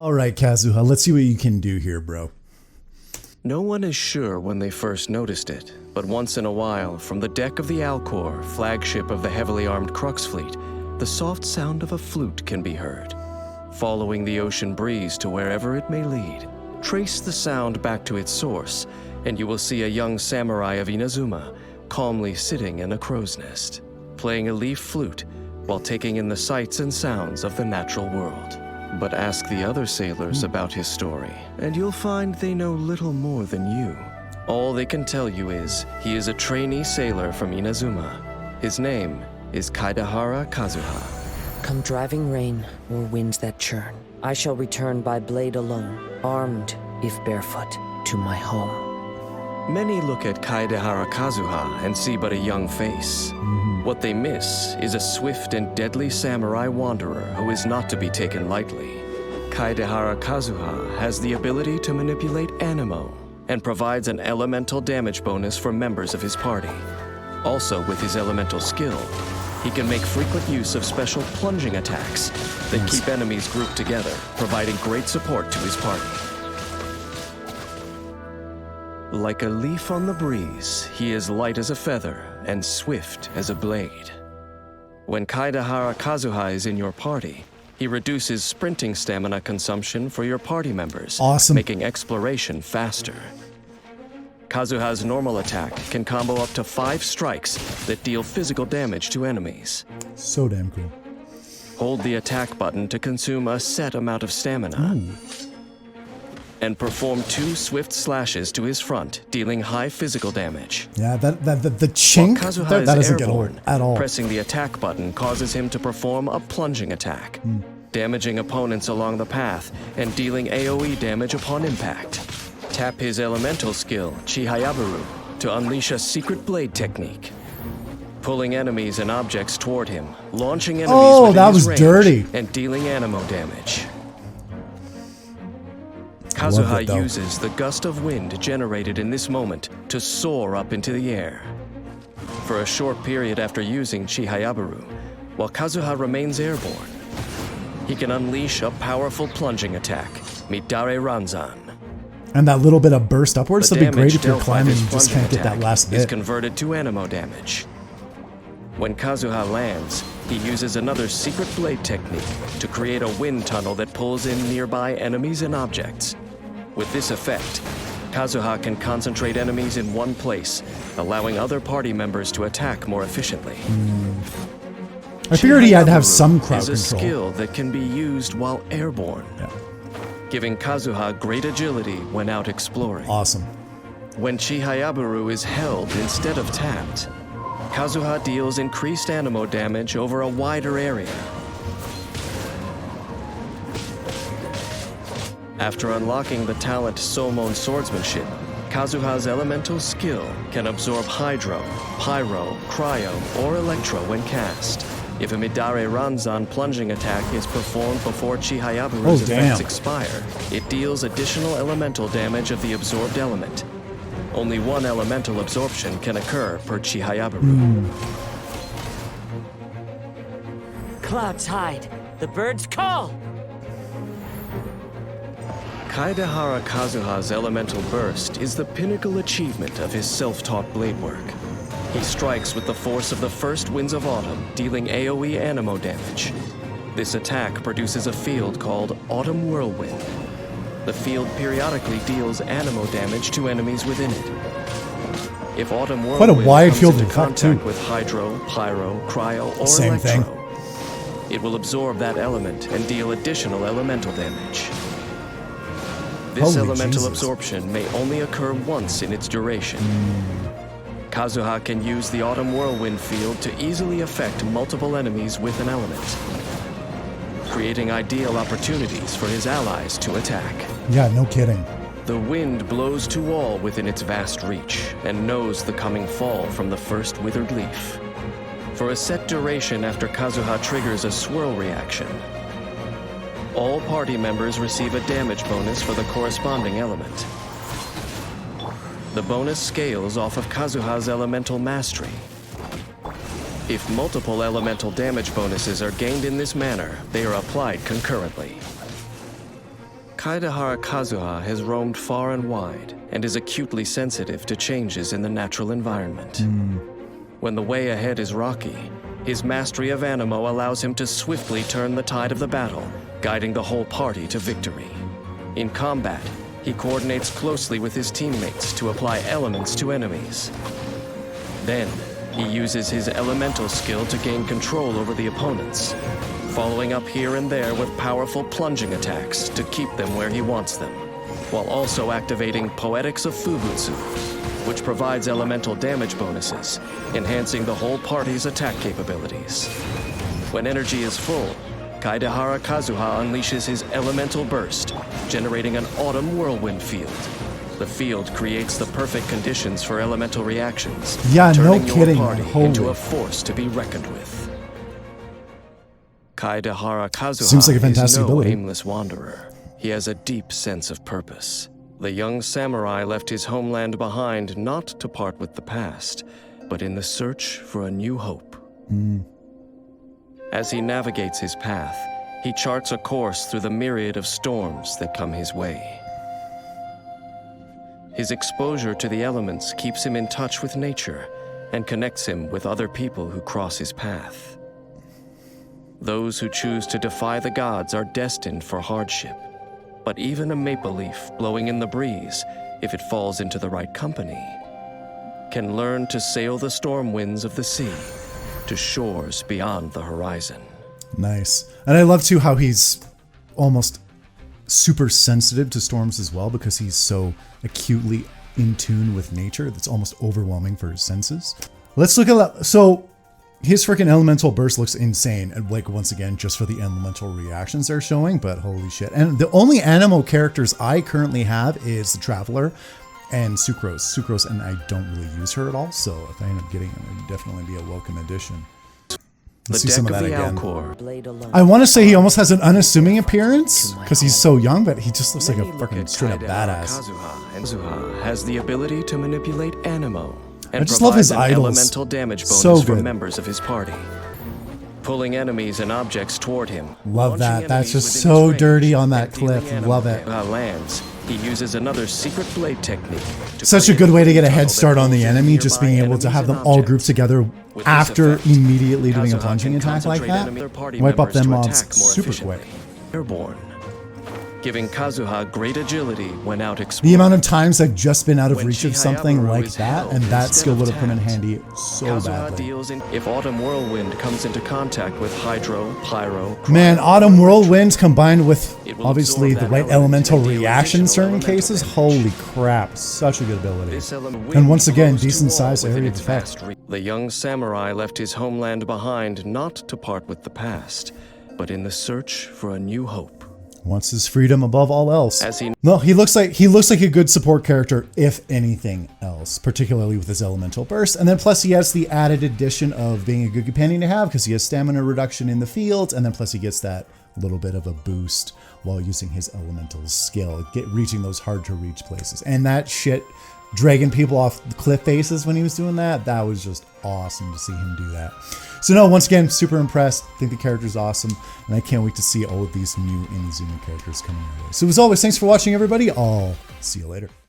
All right, Kazuha, let's see what you can do here, bro. No one is sure when they first noticed it, but once in a while, from the deck of the Alcor, flagship of the heavily armed Crux fleet, the soft sound of a flute can be heard. Following the ocean breeze to wherever it may lead, trace the sound back to its source, and you will see a young samurai of Inazuma calmly sitting in a crow's nest, playing a leaf flute while taking in the sights and sounds of the natural world. But ask the other sailors about his story, and you'll find they know little more than you. All they can tell you is he is a trainee sailor from Inazuma. His name is Kaedehara Kazuha. Come driving rain or winds that churn, I shall return by blade alone, armed, if barefoot, to my home. Many look at Kaedehara Kazuha and see but a young face. What they miss is a swift and deadly samurai wanderer who is not to be taken lightly. Kaedehara Kazuha has the ability to manipulate anemo and provides an elemental damage bonus for members of his party. Also, with his elemental skill, he can make frequent use of special plunging attacks that keep enemies grouped together, providing great support to his party. Like a leaf on the breeze, he is light as a feather and swift as a blade. When Kaedehara Kazuha is in your party, he reduces sprinting stamina consumption for your party members, making exploration faster. Kazuha's normal attack can combo up to 5 strikes that deal physical damage to enemies. So damn cool. Hold the attack button to consume a set amount of stamina. And perform 2 swift slashes to his front, dealing high physical damage. Yeah, the chink, that doesn't get old at all. Pressing the attack button causes him to perform a plunging attack, damaging opponents along the path and dealing AoE damage upon impact. Tap his elemental skill, Chihayabaru, to unleash a secret blade technique, pulling enemies and objects toward him, launching enemies within his range, dirty. And dealing anemo damage. Kazuha uses the gust of wind generated in this moment to soar up into the air. For a short period after using Chihayabaru, while Kazuha remains airborne, he can unleash a powerful plunging attack, Midare Ranzan. And that little bit of burst upwards, that'd be great if you're dealt by climbing this and you just plunging can't get that attack last is bit. converted to anemo damage. When Kazuha lands, he uses another secret blade technique to create a wind tunnel that pulls in nearby enemies and objects. With this effect, Kazuha can concentrate enemies in one place, allowing other party members to attack more efficiently. I figured he had to have some crowd control. Is a skill that can be used while airborne, giving Kazuha great agility when out exploring. Awesome. When Chihayabaru is held instead of tapped, Kazuha deals increased anemo damage over a wider area. After unlocking the talent Somon Swordsmanship, Kazuha's elemental skill can absorb Hydro, Pyro, Cryo, or Electro when cast. If a Midare Ranzan plunging attack is performed before Chihayabaru's effects expire, it deals additional elemental damage of the absorbed element. Only one elemental absorption can occur per Chihayabaru. Clouds hide, the birds call! Kaedehara Kazuha's elemental burst is the pinnacle achievement of his self-taught blade work. He strikes with the force of the first winds of autumn, dealing AoE anemo damage. This attack produces a field called Autumn Whirlwind. The field periodically deals anemo damage to enemies within it. If Autumn Whirlwind quite a wide comes field into of effect, contact too. with Hydro, Pyro, Cryo, or Same Electro, thing. it will absorb that element and deal additional elemental damage. This elemental absorption may only occur once in its duration. Kazuha can use the Autumn Whirlwind field to easily affect multiple enemies with an element, creating ideal opportunities for his allies to attack. Yeah, no kidding. The wind blows to all within its vast reach and knows the coming fall from the first withered leaf. For a set duration after Kazuha triggers a swirl reaction, all party members receive a damage bonus for the corresponding element. The bonus scales off of Kazuha's elemental mastery. If multiple elemental damage bonuses are gained in this manner, they are applied concurrently. Kaedehara Kazuha has roamed far and wide and is acutely sensitive to changes in the natural environment. When the way ahead is rocky, his mastery of Anemo allows him to swiftly turn the tide of the battle, guiding the whole party to victory. In combat, he coordinates closely with his teammates to apply elements to enemies. Then, he uses his elemental skill to gain control over the opponents, following up here and there with powerful plunging attacks to keep them where he wants them, while also activating Poetics of Fubutsu, which provides elemental damage bonuses, enhancing the whole party's attack capabilities. When energy is full, Kaedehara Kazuha unleashes his elemental burst, generating an autumn whirlwind field. The field creates the perfect conditions for elemental reactions, Yeah, no turning kidding, your party man. Holy. into a force to be reckoned with. Kaedehara Kazuha Seems like a is fantastic no ability. aimless wanderer. He has a deep sense of purpose. The young samurai left his homeland behind not to part with the past, but in the search for a new hope. As he navigates his path, he charts a course through the myriad of storms that come his way. His exposure to the elements keeps him in touch with nature and connects him with other people who cross his path. Those who choose to defy the gods are destined for hardship. But even a maple leaf blowing in the breeze, if it falls into the right company, can learn to sail the storm winds of the sea to shores beyond the horizon. Nice. And I love too how he's almost super sensitive to storms as well, because he's so acutely in tune with nature that's almost overwhelming for his senses. Let's look at, so his freaking elemental burst looks insane, and like once again just for the elemental reactions they're showing, but holy shit. And the only Anemo characters I currently have is the Traveler and Sucrose, and I don't really use her at all, so if I end up getting her, it would definitely be a welcome addition. Let's see some of that again. Blade alone. I want to say he almost has an unassuming appearance because he's so young, but he just looks like a fucking straight up badass. Kazuha has the ability to manipulate Anemo and I just love his provides an idols. elemental damage bonus So for good. members of his party, pulling enemies and objects toward him. Love Launching that. That's enemies just within so his range dirty on that and dealing cliff. Anemo Love it. Lands. He uses another secret blade technique. To Such a create good way to get a tunnel head that start on the pulls in enemy, just being nearby able to have them enemies all and grouped together objects. With this after effect, immediately doing a Kazuha plunging can attack like concentrate that. enemy party Wipe up members them to mobs attack more super efficiently. quick. Airborne, giving Kazuha great agility when out The exploring. amount of times I've just been out of When reach of Chihayabaru something like is that, held and that instead skill of would have come in tapped, handy so Kazuha badly. deals in if Autumn Whirlwind comes into contact with Hydro, Pyro, Man, Cryo, Autumn or Whirlwind combined with It will obviously absorb the that right element elemental and deal reaction in additional certain elemental cases, damage. holy crap, such a good ability. This element And once again, blows to decent all sized within area of its effect. vast reach. The young samurai left his homeland behind not to part with the past, but in the search for a new hope. Wants his freedom above all else. As he No, he looks like a good support character, if anything else, particularly with his elemental burst. And then plus he has the added addition of being a good companion to have because he has stamina reduction in the field, and then plus he gets that little bit of a boost while using his elemental skill, reaching those hard to reach places. And that shit dragging people off the cliff faces when he was doing that, that was just awesome to see him do that. So no, once again, super impressed. Think the character's awesome, and I can't wait to see all of these new Inazuma characters coming our way. So as always, thanks for watching, everybody. I'll see you later.